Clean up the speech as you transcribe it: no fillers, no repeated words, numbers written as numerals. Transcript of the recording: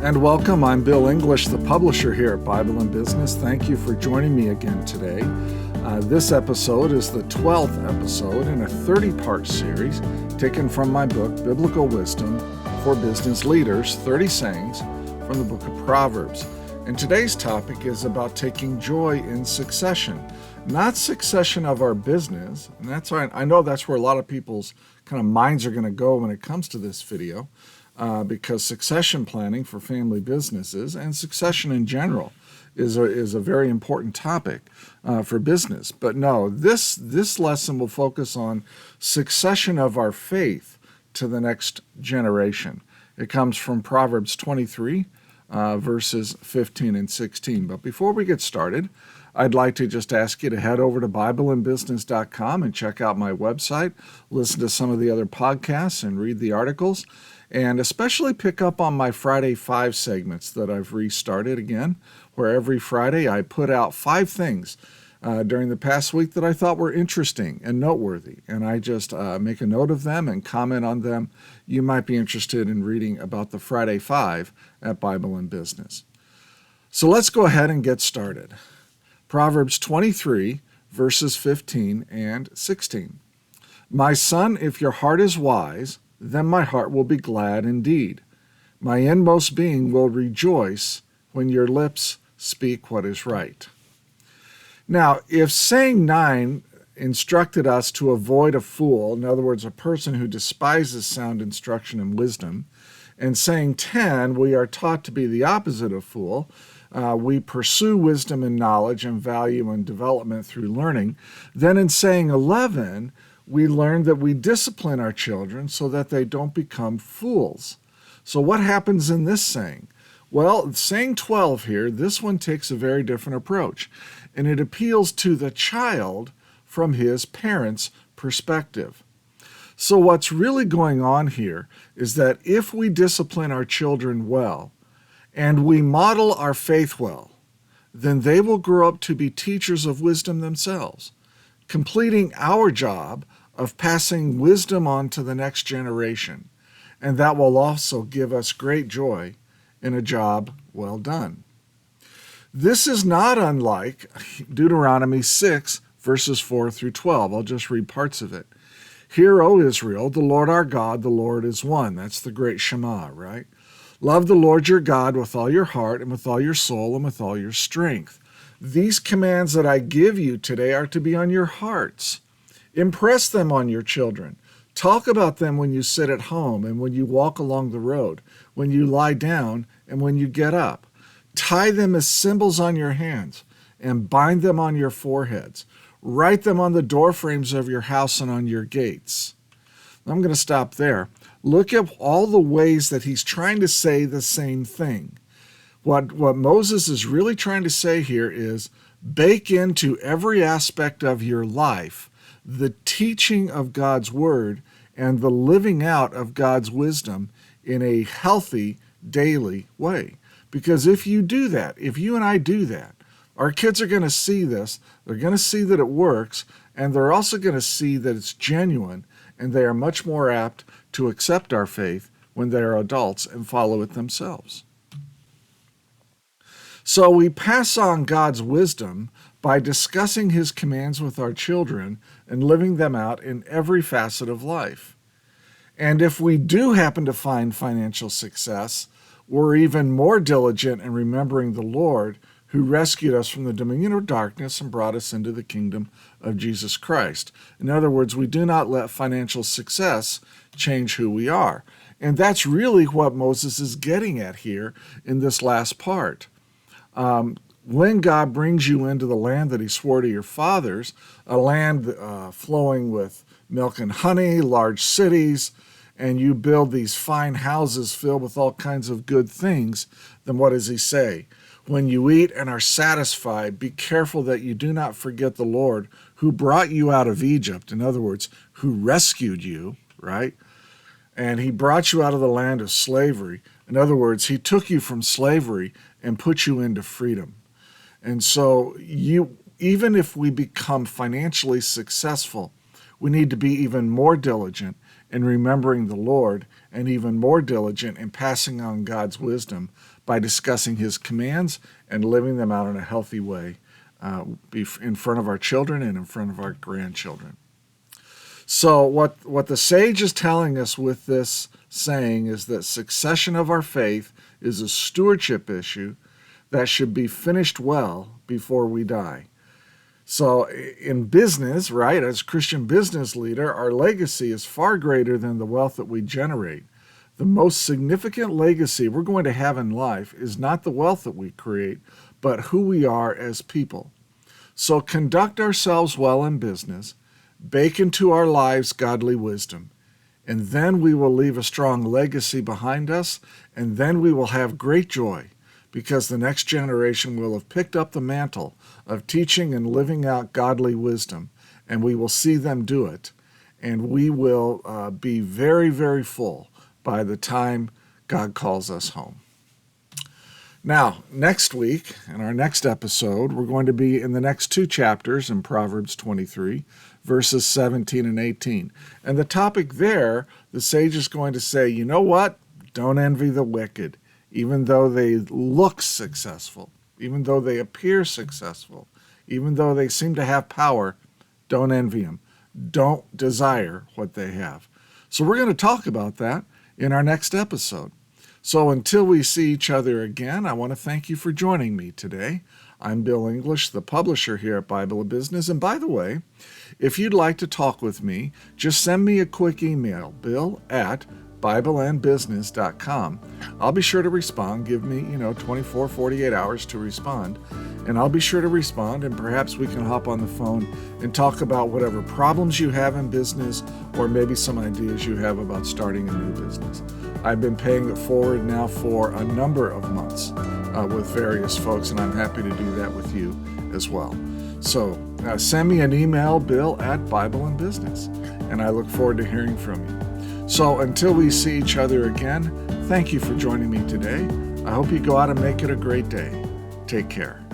And welcome. I'm Bill English, the publisher here at Bible and Business. Thank you for joining me again today. This episode is the 12th episode in a 30-part series taken from my book, Biblical Wisdom for Business Leaders, 30 Sayings from the book of Proverbs. And today's topic is about taking joy in succession, not succession of our business. And that's right. I know that's where a lot of people's kind of minds are going to go when it comes to this video. Because succession planning for family businesses and succession in general is a very important topic for business. But no, this lesson will focus on succession of our faith to the next generation. It comes from Proverbs 23, verses 15 and 16. But before we get started, I'd like to just ask you to head over to BibleandBusiness.com and check out my website, listen to some of the other podcasts, and read the articles. And especially pick up on my Friday 5 segments that I've restarted again, where every Friday I put out 5 things during the past week that I thought were interesting and noteworthy. And I just make a note of them and comment on them. You might be interested in reading about the Friday 5 at Bible and Business. So let's go ahead and get started. Proverbs 23, verses 15 and 16. My son, if your heart is wise, then my heart will be glad indeed. My inmost being will rejoice when your lips speak what is right. Now, if saying 9 instructed us to avoid a fool, in other words, a person who despises sound instruction and wisdom, and saying 10, we are taught to be the opposite of fool, we pursue wisdom and knowledge and value and development through learning, then in saying 11, we learn that we discipline our children so that they don't become fools. So what happens in this saying? Well, saying 12 here, this one takes a very different approach, and it appeals to the child from his parents' perspective. So what's really going on here is that if we discipline our children well, and we model our faith well, then they will grow up to be teachers of wisdom themselves, completing our job of passing wisdom on to the next generation. And that will also give us great joy in a job well done. This is not unlike Deuteronomy 6, verses 4 through 12. I'll just read parts of it. Hear, O Israel, the Lord our God, the Lord is one. That's the great Shema, right? Love the Lord your God with all your heart and with all your soul and with all your strength. These commands that I give you today are to be on your hearts. Impress them on your children. Talk about them when you sit at home and when you walk along the road, when you lie down and when you get up. Tie them as symbols on your hands and bind them on your foreheads. Write them on the doorframes of your house and on your gates. I'm going to stop there. Look at all the ways that he's trying to say the same thing. What Moses is really trying to say here is bake into every aspect of your life the teaching of God's word and the living out of God's wisdom in a healthy daily way. Because if you do that, if you and I do that, our kids are going to see this, they're going to see that it works, and they're also going to see that it's genuine, and they are much more apt to accept our faith when they are adults and follow it themselves. So we pass on God's wisdom by discussing his commands with our children and living them out in every facet of life. And if we do happen to find financial success, we're even more diligent in remembering the Lord who rescued us from the dominion of darkness and brought us into the kingdom of Jesus Christ. In other words, we do not let financial success change who we are. And that's really what Moses is getting at here in this last part. When God brings you into the land that he swore to your fathers, a land flowing with milk and honey, large cities, and you build these fine houses filled with all kinds of good things, then what does he say? When you eat and are satisfied, be careful that you do not forget the Lord who brought you out of Egypt. In other words, who rescued you, right? And he brought you out of the land of slavery. In other words, he took you from slavery and put you into freedom. And so even if we become financially successful, we need to be even more diligent in remembering the Lord and even more diligent in passing on God's wisdom by discussing His commands and living them out in a healthy way in front of our children and in front of our grandchildren. So what the sage is telling us with this saying is that succession of our faith is a stewardship issue that should be finished well before we die. So in business, right, as Christian business leader, our legacy is far greater than the wealth that we generate. The most significant legacy we're going to have in life is not the wealth that we create, but who we are as people. So conduct ourselves well in business, bake into our lives godly wisdom, and then we will leave a strong legacy behind us, and then we will have great joy, because the next generation will have picked up the mantle of teaching and living out godly wisdom, and we will see them do it, and we will be very, very full by the time God calls us home. Now, next week, in our next episode, we're going to be in the next 2 chapters in Proverbs 23, verses 17 and 18. And the topic there, the sage is going to say, you know what? Don't envy the wicked, even though they look successful, even though they appear successful, even though they seem to have power. Don't envy them. Don't desire what they have. So we're going to talk about that in our next episode. So until we see each other again, I want to thank you for joining me today. I'm Bill English, the publisher here at Bible and Business. And by the way, if you'd like to talk with me, just send me a quick email, bill@bibleandbusiness.com. I'll be sure to respond. Give me, 24, 48 hours to respond. And I'll be sure to respond, and perhaps we can hop on the phone and talk about whatever problems you have in business or maybe some ideas you have about starting a new business. I've been paying it forward now for a number of months with various folks, and I'm happy to do that with you as well. So send me an email, bill@bibleandbusiness, and I look forward to hearing from you. So until we see each other again, thank you for joining me today. I hope you go out and make it a great day. Take care.